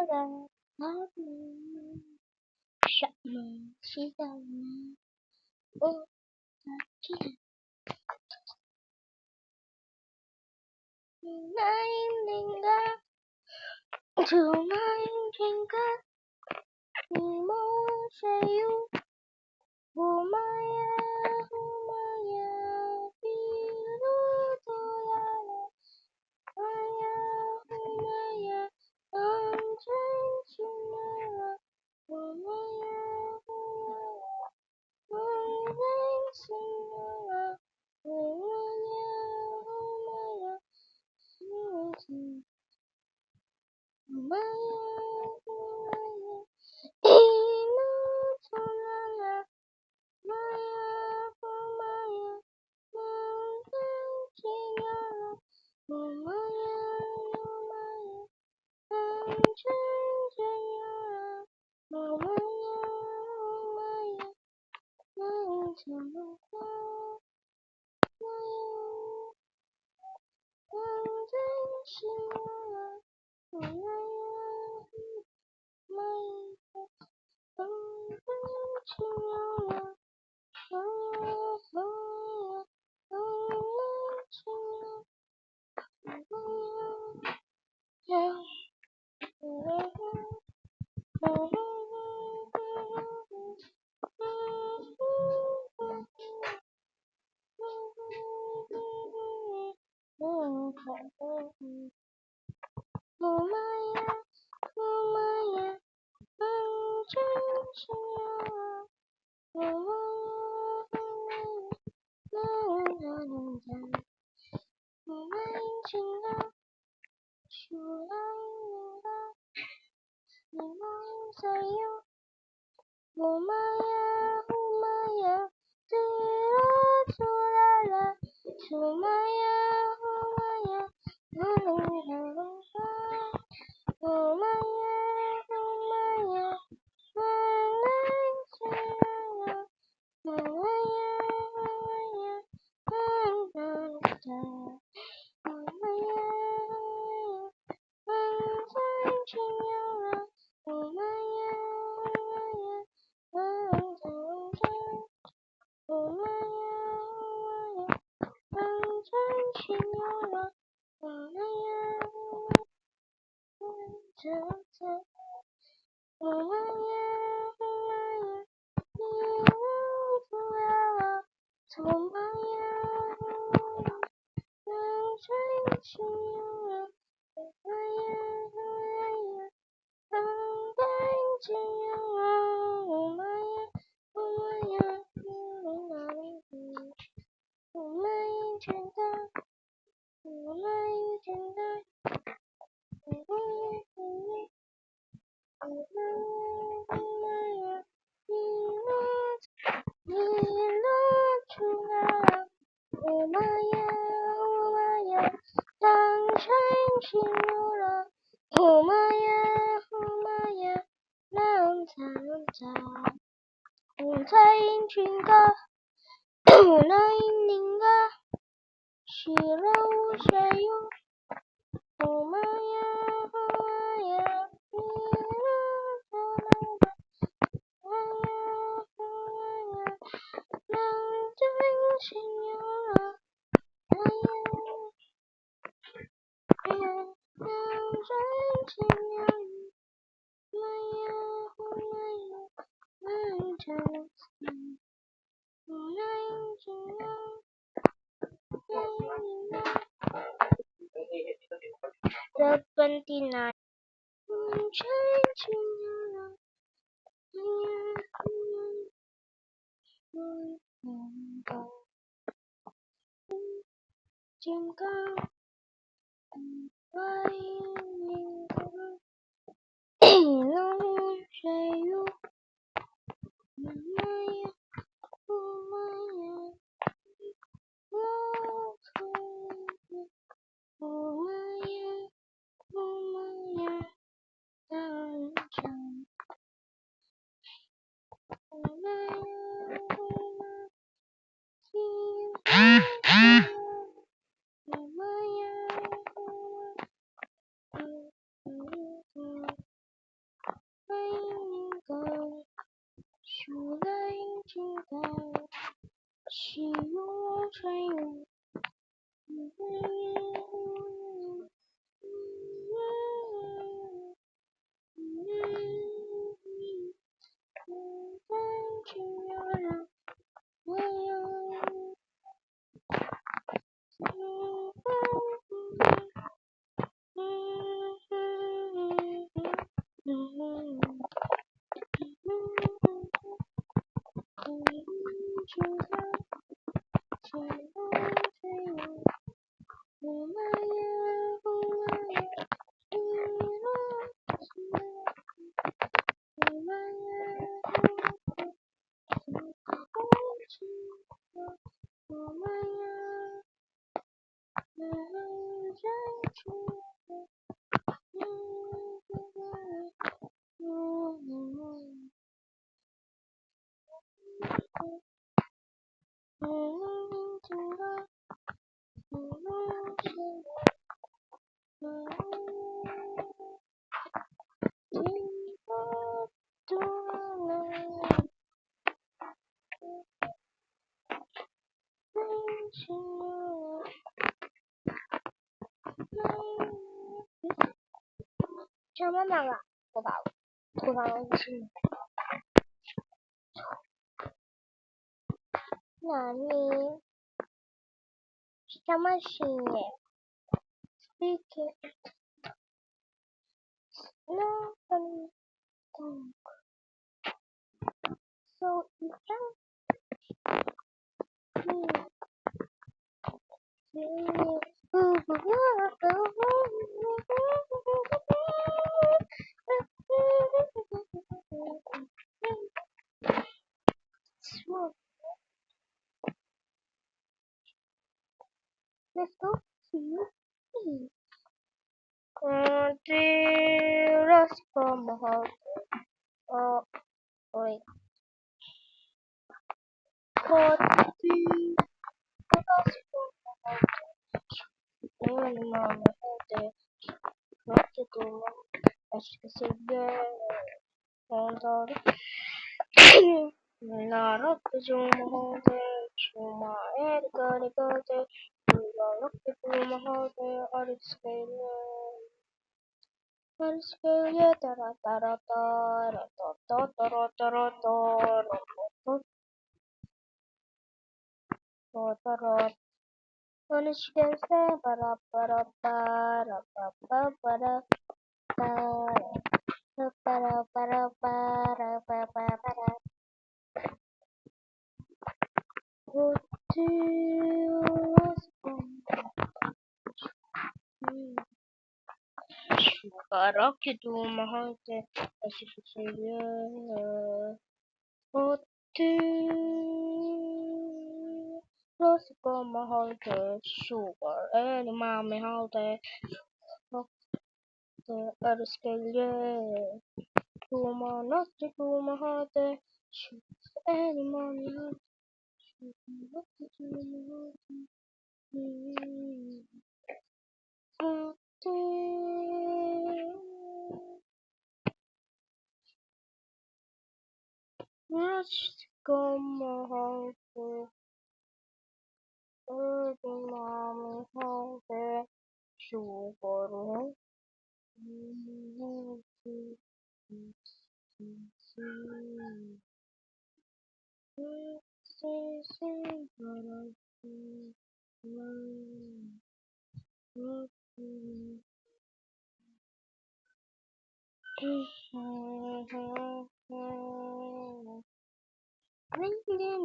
什么是大人？我记得那一年的出卖全个，你莫谁有？我妈呀，比路多呀了，妈呀，当真心了，我妈呀，当真心了，我妈呀，我妈呀，你能从哪来？妈呀，妈呀，当真心了，我妈呀，当真心了，我妈呀，当真了，妈呀，当真心了，我妈呀，妈呀，当真心了，妈呀，妈呀，当真心了，妈呀，我妈呀，我妈呀，当真心了，我妈呀，我妈听到出来了，你们在有，我妈呀，对了出来了，我妈呀，我妈呀，我来起来了，我妈呀，我妈呀，在天涯了，我妈呀，我妈呀，在天涯了，我妈呀，我妈呀，你不要了，我妈呀，在天涯了，我妈呀，当天涯了，我妈呀，我妈呀，我妈一天的，我妈一天的，我妈呀。你露出来了，我妈呀，当成心有了，我妈呀，浪潮，我在一群个，那一年个，许了无谁有，我妈呀，你露出来了。我呀，当真心有了，我呀，当真心有了，我呀，当真心，我爱情啊，这本地那，真心有了，金刚，外面的，龙水有，妈呀，我妈呀，我错，我妈呀，我妈呀，当真，我妈呀，我妈听，我妈呀，我妈。喜用春雨。这妈妈啊，我把头发弄湿了。那你什么事呢？Speaking. No, don't. So you can let's go to eat. The rest from the house. Oh, wait. Got the rest from the house. Mom, what to do? As you can see, there. Not the Zoom hole there. To my head, gotta go there. You are up the boom hole there. Or it's failure. Australia, tara tara tara tara tara tara tara tara. Michigan say para para para para para para para para para para para. Sugar que tu mahante asifikiria otu rosiko mahante sugar and mami halte the ariskalia tu manasti tu mahante and mami halte tu mahante rosiko mahante mami halte sugar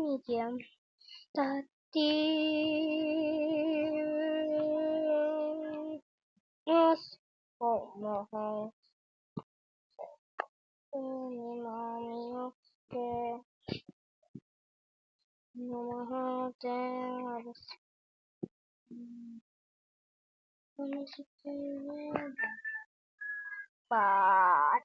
medium tadi mas mahal mami oke mahal harus but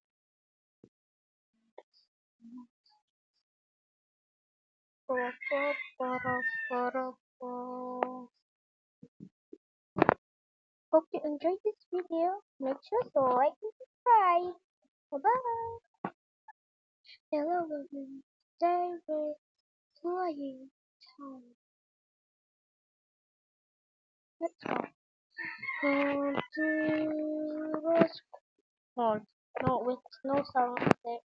hope you enjoyed this video. Make sure to like and subscribe. Bye bye. Hello, David. flying town. Let's go. Go to the school. No, with no sound there.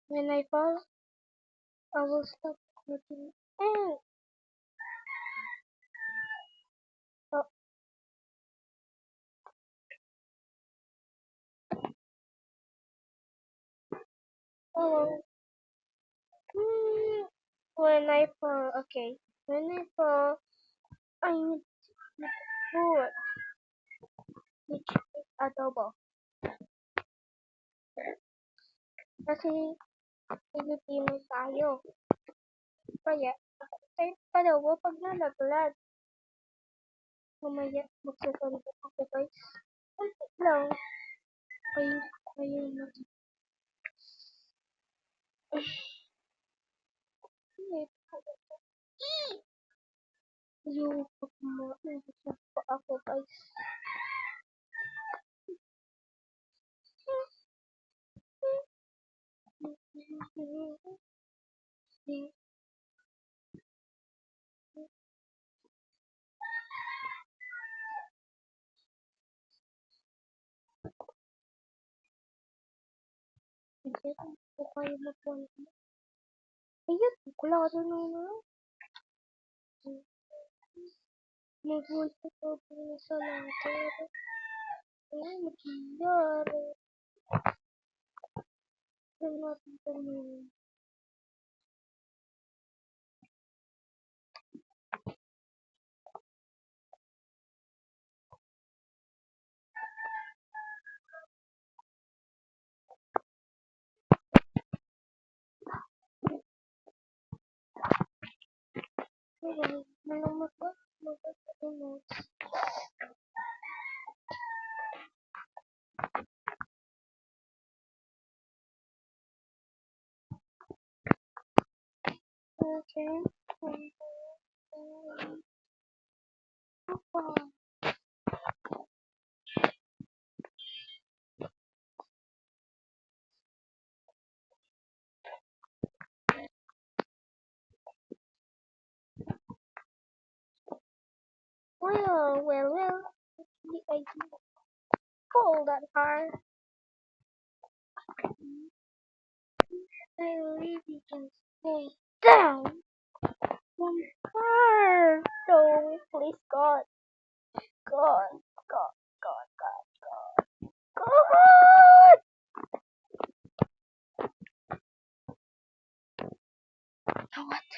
When I fall, I will stop looking. Oh, oh, oh. When I fall, okay. When I fall, I need to food, which is adobo. Kasi Pilipino tayo. Kaya, kahit adobo pag nalaglag. Mamaya, magsasalita ako guys. Kunti lang. Kayo natin. Yung pagkumain pa ako guys. Hindi ko kayo magpunta. Ayun, wala ka doon. Nagpunta ko sa later. Ay, magyari. Tignan natin kung okay. Well. Actually, I didn't fall that hard. I really can stay down from far. So, please, God, God, God, God, God, God. So what?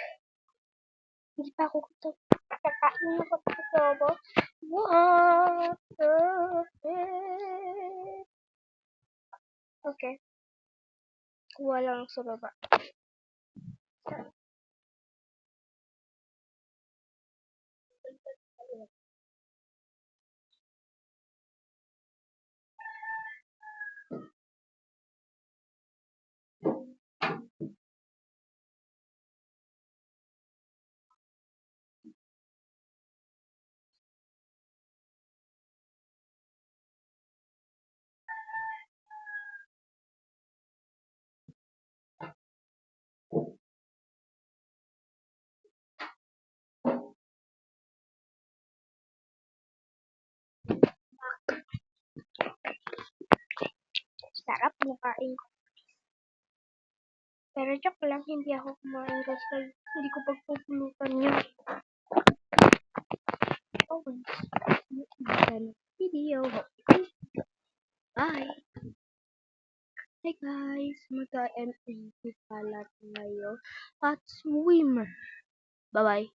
Hindi pa ako gusto. Kakain ako sa adobo. What the heck? Okay. Kuha lang sa baba. Sarap ng kain ko. Pero joke lang, hindi ako kumain kasi hindi ko pagpupulutan yun. Always. Video. Bye! Hey guys! Mag-MMP pala tayo at swimmer. Bye-bye!